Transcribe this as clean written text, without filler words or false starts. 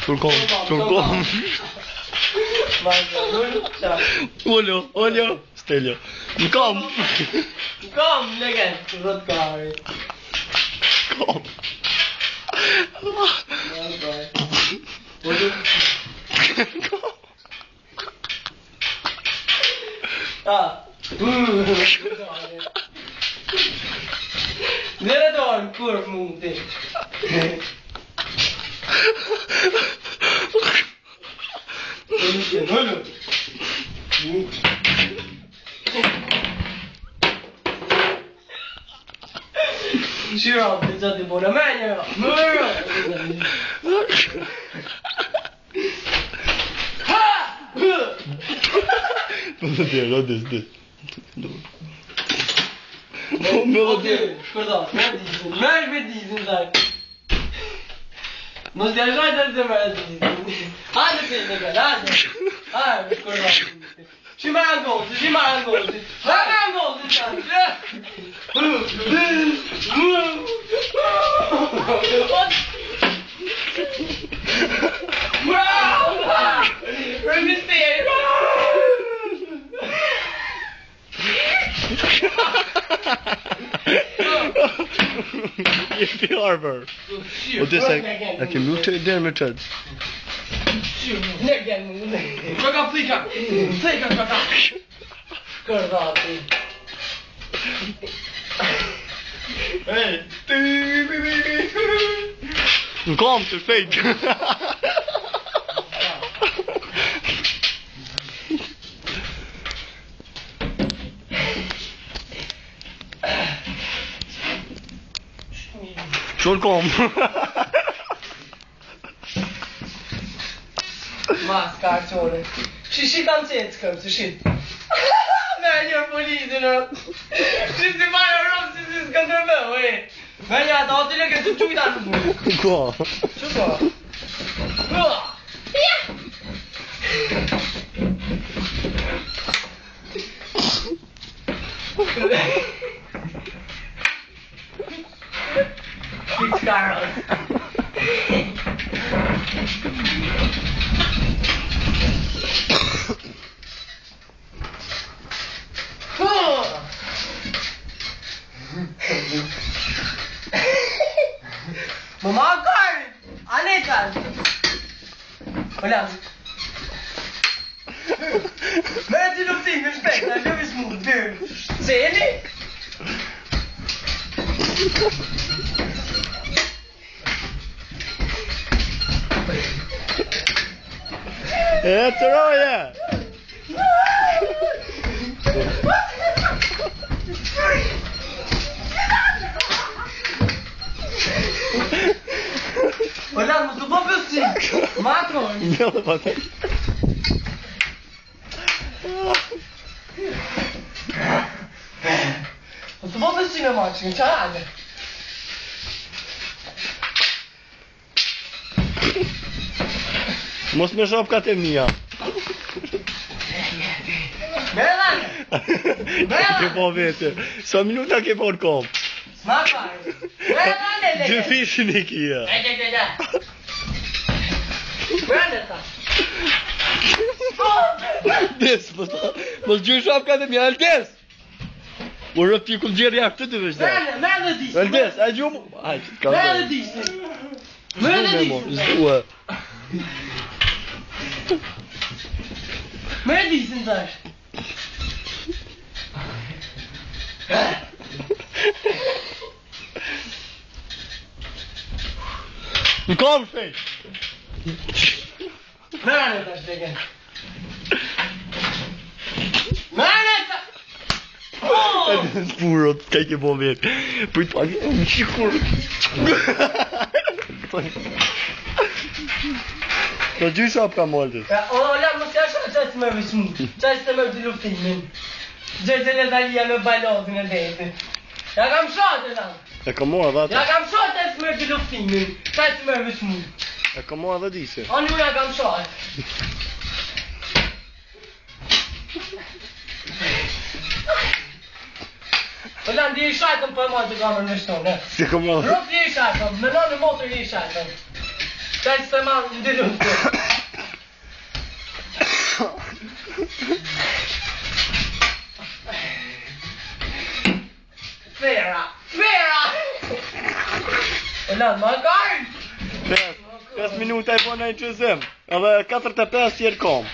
Turkom. Olho, Stelio. Në kam, legen, rëtkari. Kom. Nere dorë, kur mundi. Shiro, të gjati bora menja, mërë! Rodis. Melodie. Shkurdo, merë me dizin, tak. Mos t'ja shaj të të merë dizin. Hajde të të gëllë, hajde, shkurdo. Shi marë angozit. Marë angozit, Jepti Harper. O të se, a ke nuk të idere me qëtë? Shka plika, shka. Kërdati. Në kam të fejt. Shon kom. Mas, karqore. Shi kam qenë të këm, shi. Me një politin, Shi si marë rëmë, si s'këm të me, Me një ata, ati leke të qujta në mu. Ko? Që ko? Fix Carol. Mama Carl, Aneta. Hola. Merë të luftim, në shpekt, në lëvis mu, dyrë. Se jeni? E të roje! Hola, më të po pësi, matron. Në dhe pati. Më të po pësi me maqë, në qarane. Mos me shopkat e mija. Merë Ke po vete. Sa minuta ke po në kom? S'ma parë. Merë Dy fishin i kia. Merë ta. Des, mos gjy shopkat e mija, Aldes! U rëp t'i kum gjerë jashtë të veç dhe. Merë dhe disë. Aldes, a gjumë? Merë dhe disë. Merë dhe disë. Zdue. Merë disë në tash. Në kam shpejt. Merë tash, degen. Merë tash. Burot, kaj ke po vetë. Prit pak, më qikur. Në gjy shop ka mollës. Ola, mos ja shoh qaj të me vëshmu. Qaj të me të luftimin. Gjëjtë në dalia me balotin e detin. Ja kam shoh të tam. E ka mora dhe Ja ata. kam shoh të me të luftimin. Qaj të me vëshmu. E ka mora dhe disi. Oni uja kam shoh. Ola, ndi i shajtën për mojë të kamerën në shtonë. Si ka mora dhe. Ruk ndi i shajtën, me në motër i shajtën. Daj se ma në dilun të. Vera! E lanë ma karë! 5 minuta e po në i qëzim, edhe 45 tjerë kom.